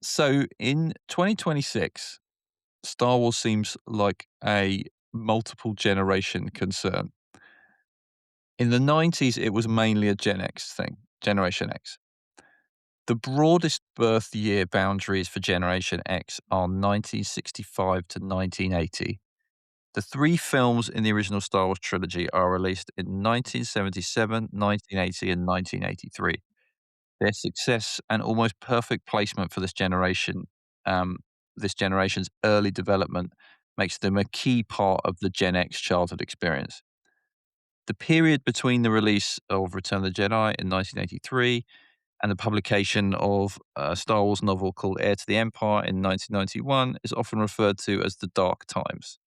So in 2026, Star Wars seems like a multiple generation concern. In the 90s, it was mainly a Gen X thing, Generation X. The broadest birth year boundaries for Generation X are 1965 to 1980. The 3 films in the original Star Wars trilogy are released in 1977, 1980, and 1983. Their success and almost perfect placement for this generation's early development makes them a key part of the Gen X childhood experience. The period between the release of Return of the Jedi in 1983 and the publication of a Star Wars novel called Heir to the Empire in 1991 is often referred to as the Dark Times.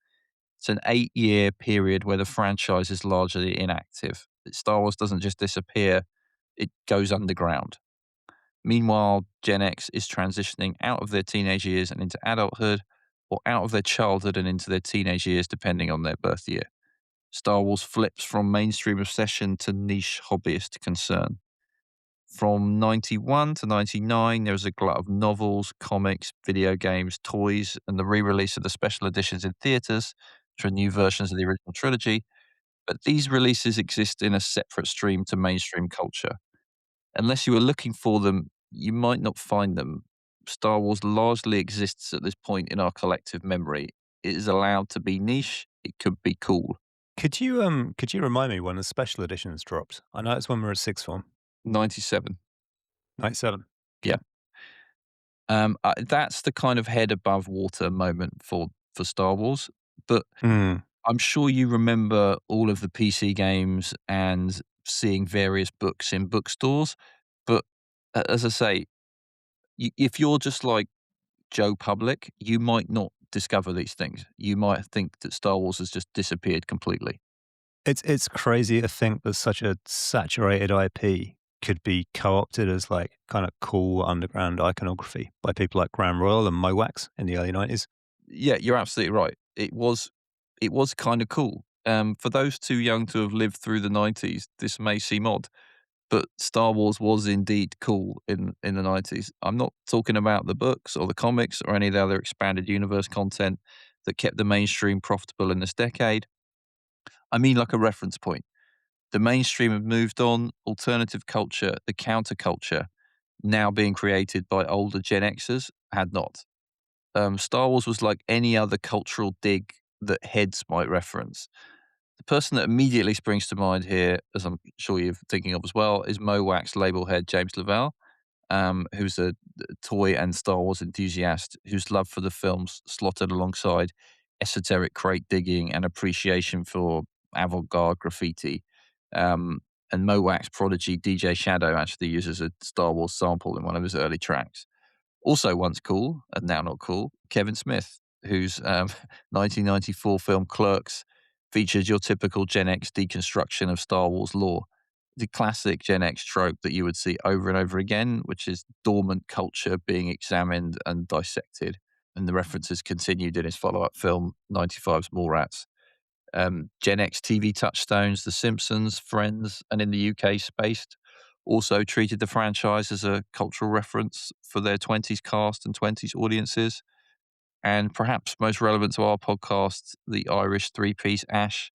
It's an 8-year period where the franchise is largely inactive. Star Wars doesn't just disappear, it goes underground. Meanwhile, Gen X is transitioning out of their teenage years and into adulthood, or out of their childhood and into their teenage years, depending on their birth year. Star Wars flips from mainstream obsession to niche hobbyist concern. From 91 to 99, there was a glut of novels, comics, video games, toys, and the re-release of the special editions in theaters, which are new versions of the original trilogy. But these releases exist in a separate stream to mainstream culture. Unless you were looking for them, you might not find them. Star Wars largely exists at this point in our collective memory. It is allowed to be niche. It could be cool. Could you remind me when the special editions dropped? I know it's when we were at sixth form. 97. 97. Yeah. That's the kind of head above water moment for Star Wars. But Mm. I'm sure you remember all of the PC games and seeing various books in bookstores. But as I say, if you're just like Joe Public, you might not discover these things. You might think that Star Wars has just disappeared completely. It's crazy to think that such a saturated IP could be co-opted as like kind of cool underground iconography by people like Grand Royal and Mowax in the early 90s. Yeah, you're absolutely right. It was kind of cool. For those too young to have lived through the 90s, this may seem odd, but Star Wars was indeed cool in the 90s. I'm not talking about the books or the comics or any of the other expanded universe content that kept the mainstream profitable in this decade. I mean like a reference point. The mainstream have moved on, alternative culture, the counterculture, now being created by older Gen Xers, had not. Star Wars was like any other cultural dig that heads might reference. The person that immediately springs to mind here, as I'm sure you're thinking of as well, is Mowax label head James Lavelle, who's a toy and Star Wars enthusiast whose love for the films slotted alongside esoteric crate digging and appreciation for avant-garde graffiti. Um, and Mowax prodigy DJ Shadow actually uses a Star Wars sample in one of his early tracks. Also once cool, and now not cool, Kevin Smith, whose 1994 film Clerks features your typical Gen X deconstruction of Star Wars lore. The classic Gen X trope that you would see over and over again, which is dormant culture being examined and dissected. And the references continued in his follow-up film, 95's Mallrats. Gen X TV touchstones, The Simpsons, Friends, and in the UK, Spaced, also treated the franchise as a cultural reference for their 20s cast and 20s audiences. And perhaps most relevant to our podcast, the Irish three-piece Ash,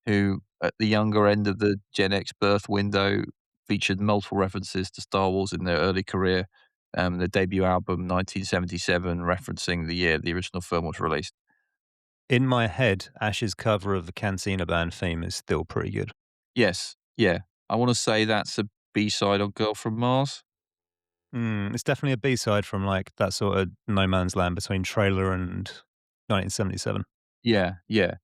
who at the younger end of the Gen X birth window featured multiple references to Star Wars in their early career. The debut album, 1977, referencing the year the original film was released. In my head, Ash's cover of the Cantina Band theme is still pretty good. Yes, yeah. I want to say that's a B-side on Girl from Mars. It's definitely a B-side from like that sort of no man's land between Trailer and 1977. Yeah, yeah.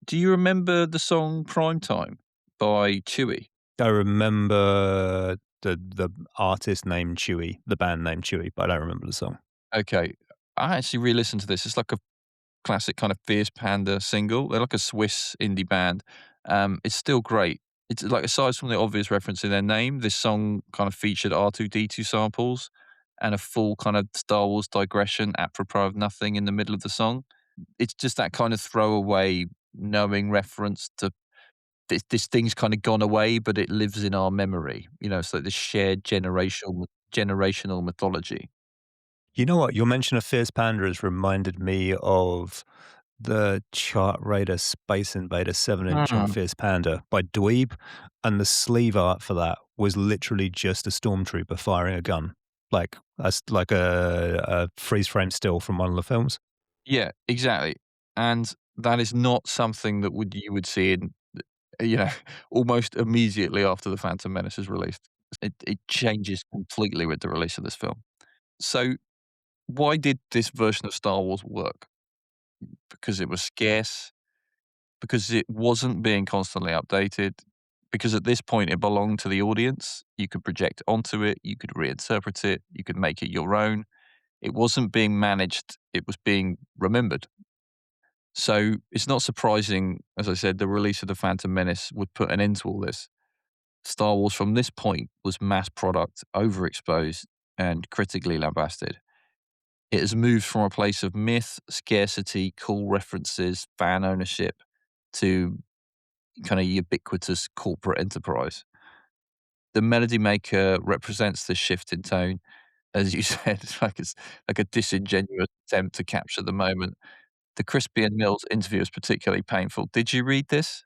Do you remember the song Primetime by Chewy? I remember the artist named Chewy, the band named Chewy, but I don't remember the song. Okay. I actually re-listened to this. It's like a classic kind of Fierce Panda single. They're like a Swiss indie band. It's still great. It's like, aside from the obvious reference in their name, this song kind of featured R2-D2 samples and a full kind of Star Wars digression apropos of nothing in the middle of the song. It's just that kind of throwaway knowing reference to this thing's kind of gone away, but it lives in our memory. You know, it's like this shared generational mythology. You know what? Your mention of Fierce Panda has reminded me of the Chart Raider Space Invader 7-inch on Mm. Fierce Panda by Dweeb, and the sleeve art for that was literally just a stormtrooper firing a gun, like like a freeze frame still from one of the films. Yeah, exactly. And that is not something that you would see in, you know, almost immediately after The Phantom Menace is released. It changes completely with the release of this film. So why did this version of Star Wars work? Because it was scarce, because it wasn't being constantly updated, because at this point it belonged to the audience. You could project onto it, you could reinterpret it, you could make it your own. It wasn't being managed, it was being remembered. So it's not surprising, as I said, the release of The Phantom Menace would put an end to all this. Star Wars from this point was mass product, overexposed, and critically lambasted. It has moved from a place of myth, scarcity, cool references, fan ownership to kind of ubiquitous corporate enterprise. The Melody Maker represents this shift in tone. As you said, it's like a disingenuous attempt to capture the moment. The Crispy and Mills interview is particularly painful. Did you read this?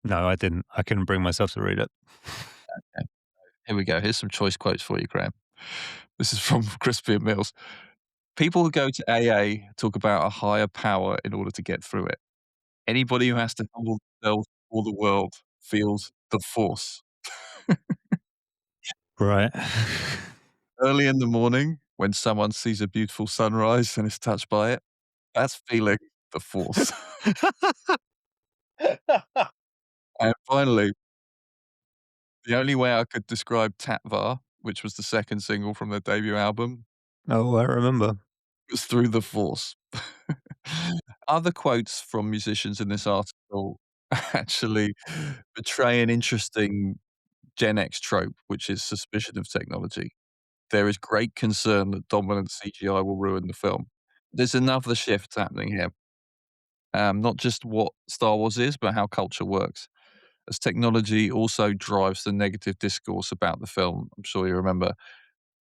No, I didn't. I couldn't bring myself to read it. Okay, here we go. Here's some choice quotes for you, Graham. This is from Crispy and Mills. People who go to AA talk about a higher power in order to get through it. Anybody who has to humble themselves before the world feels the force. Right. Early in the morning, when someone sees a beautiful sunrise and is touched by it, that's feeling the force. And finally, the only way I could describe Tatvar, which was the second single from their debut album, Oh, I remember. was through the force. Other quotes from musicians in this article actually betray an interesting Gen X trope, which is suspicion of technology. There is great concern that dominant CGI will ruin the film. There's another shift happening here. Not just what Star Wars is, but how culture works. As technology also drives the negative discourse about the film, I'm sure you remember,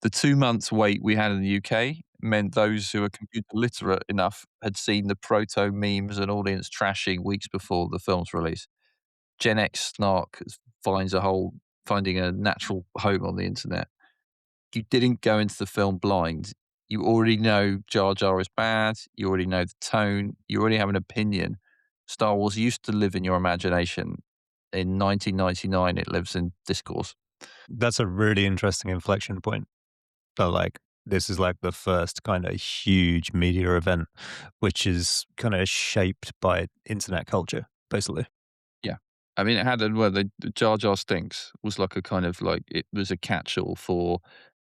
the 2 months wait we had in the UK meant those who are computer literate enough had seen the proto memes and audience trashing weeks before the film's release. Gen X snark finding a natural home on the internet. You didn't go into the film blind. You already know Jar Jar is bad. You already know the tone. You already have an opinion. Star Wars used to live in your imagination. In 1999, it lives in discourse. That's a really interesting inflection point. But like, this is like the first kind of huge media event, which is kind of shaped by internet culture, basically. Yeah. I mean, it had the Jar Jar Stinks was like a kind of like, it was a catch-all for,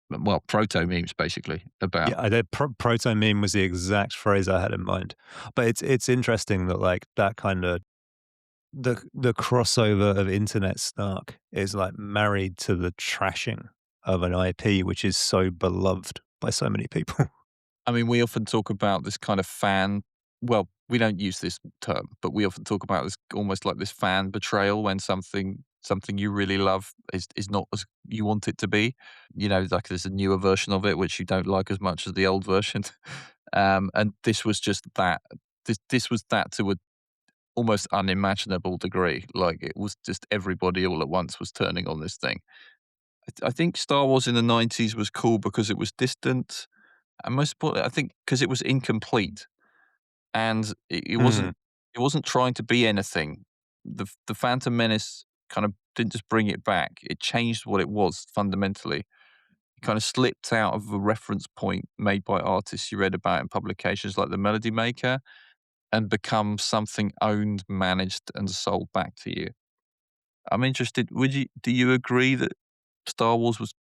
well, proto memes basically about. Yeah, proto meme was the exact phrase I had in mind. But it's interesting that like that kind of the crossover of internet snark is like married to the trashing of an IP, which is so beloved by so many people. I mean, we often talk about this kind of well, we don't use this term, but we often talk about this almost like this fan betrayal when something you really love is not as you want it to be. You know, like there's a newer version of it which you don't like as much as the old version. And this was just that. This was that to a almost unimaginable degree. Like it was just everybody all at once was turning on this thing. I think Star Wars in the 90s was cool because it was distant, and most importantly, I think because it was incomplete and it Mm. wasn't trying to be anything. The Phantom Menace kind of didn't just bring it back; it changed what it was fundamentally. It kind of slipped out of a reference point made by artists you read about in publications like the Melody Maker, and become something owned, managed, and sold back to you. I'm interested. Do you agree that Star Wars was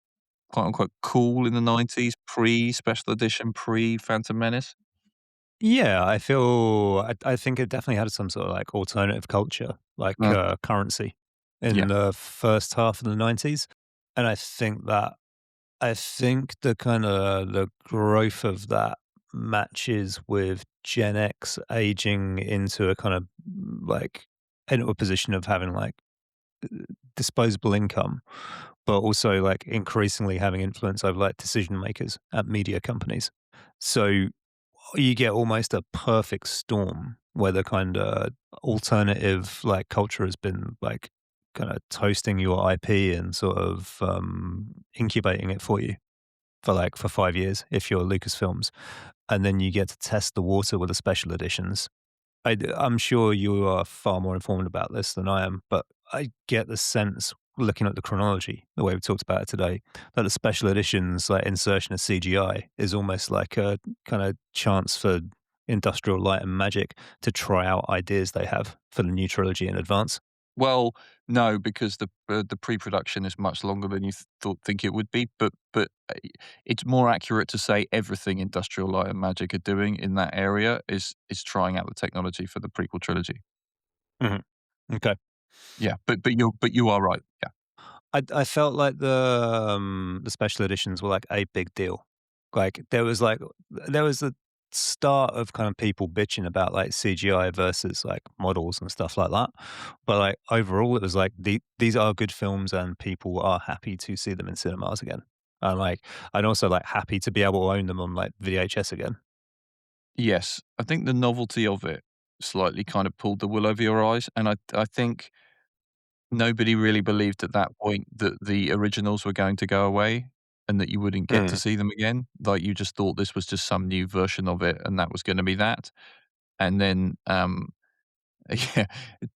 quote unquote cool in the 90s, pre special edition, pre Phantom Menace? Yeah, I think it definitely had some sort of like alternative culture, like Uh, currency in yeah. the first half of the 90s. And I think the kind of the growth of that matches with Gen X aging into a kind of like into a position of having like disposable income, but also like increasingly having influence over like decision makers at media companies. So you get almost a perfect storm where the kind of alternative like culture has been like kind of toasting your IP and sort of incubating it for you for 5 years if you're Lucasfilms, and then you get to test the water with the special editions. I'm sure you are far more informed about this than I am, but I get the sense, looking at the chronology, the way we talked about it today, that the special editions, like insertion of CGI, is almost like a kind of chance for Industrial Light and Magic to try out ideas they have for the new trilogy in advance. Well, no, because the pre-production is much longer than you think it would be. But it's more accurate to say everything Industrial Light and Magic are doing in that area is trying out the technology for the prequel trilogy. Mhm. Okay. Yeah, but you are right. Yeah. I felt like the special editions were like a big deal. Like there was a start of kind of people bitching about like CGI versus like models and stuff like that. But like overall, it was like these are good films and people are happy to see them in cinemas again. And also like happy to be able to own them on like VHS again. Yes, I think the novelty of it slightly kind of pulled the wool over your eyes, and I think nobody really believed at that point that the originals were going to go away and that you wouldn't get to Mm. see them again. Like, you just thought this was just some new version of it, and that was gonna be that. And then, yeah,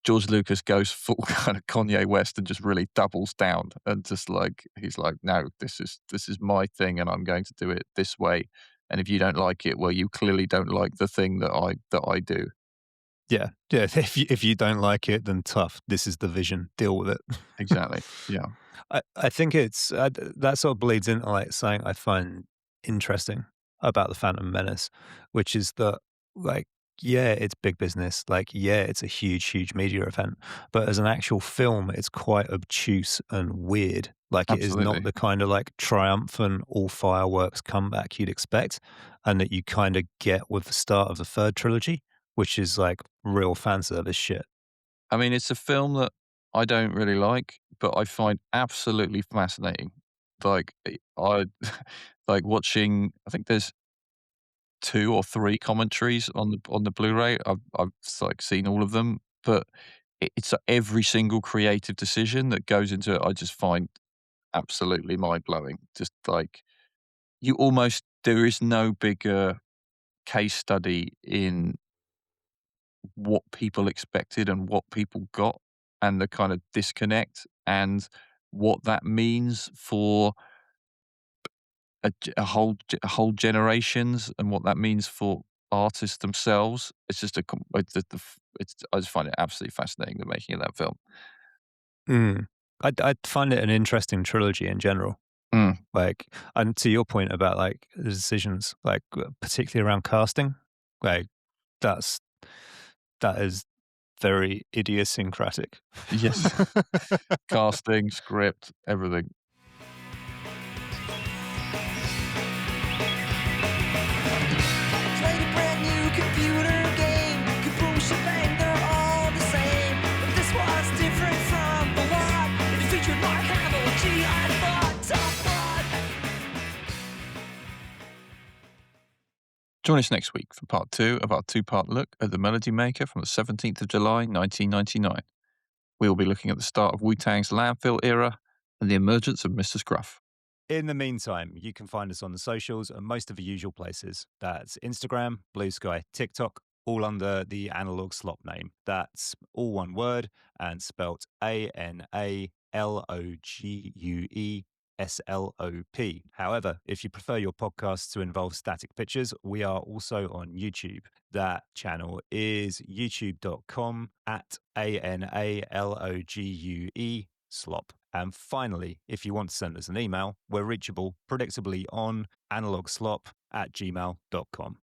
George Lucas goes full kind of Kanye West and just really doubles down and just like he's like, "No, this is my thing, and I'm going to do it this way. And if you don't like it, well, you clearly don't like the thing that I do." Yeah, yeah. If you don't like it, then tough. This is the vision. Deal with it. Exactly. Yeah. I think it's that sort of bleeds into like something I find interesting about the Phantom Menace, which is that like yeah, it's big business. Like yeah, it's a huge media event, but as an actual film, it's quite obtuse and weird. Like it is not Absolutely. the kind of like triumphant all fireworks comeback you'd expect, and that you kind of get with the start of the third trilogy, which is like real fan service shit. I mean, it's a film that I don't really like, but I find absolutely fascinating. Like, I like watching I think there's 2 or 3 commentaries on the Blu-ray. I've like, seen all of them, but it's every single creative decision that goes into it, I just find absolutely mind-blowing. Just, like, you almost there is no bigger case study in what people expected and what people got, and the kind of disconnect, and what that means for a whole generations, and what that means for artists themselves. It's just a com it's just the f it's I just find it absolutely fascinating, the making of that film. Mm. I'd find it an interesting trilogy in general. Mm. Like, and to your point about like the decisions, like particularly around casting, like that's that is very idiosyncratic. Yes. Casting, script, everything. Played a brand new computer game. Kaboom, shebang, they're all the same. But this was different from the lot. It featured Mark Hamill. Gee, I thought, top thought. Join us next week for part 2 of our two-part look at The Melody Maker from the 17th of July, 1999. We will be looking at the start of Wu-Tang's landfill era and the emergence of Mr. Scruff. In the meantime, you can find us on the socials and most of the usual places. That's Instagram, Blue Sky, TikTok, all under the Analog Slop name. That's all one word and spelt ANALOGUESLOP. However, if you prefer your podcasts to involve static pictures, we are also on YouTube. That channel is youtube.com at ANALOGUE slop. And finally, if you want to send us an email, we're reachable predictably on analogslop@gmail.com.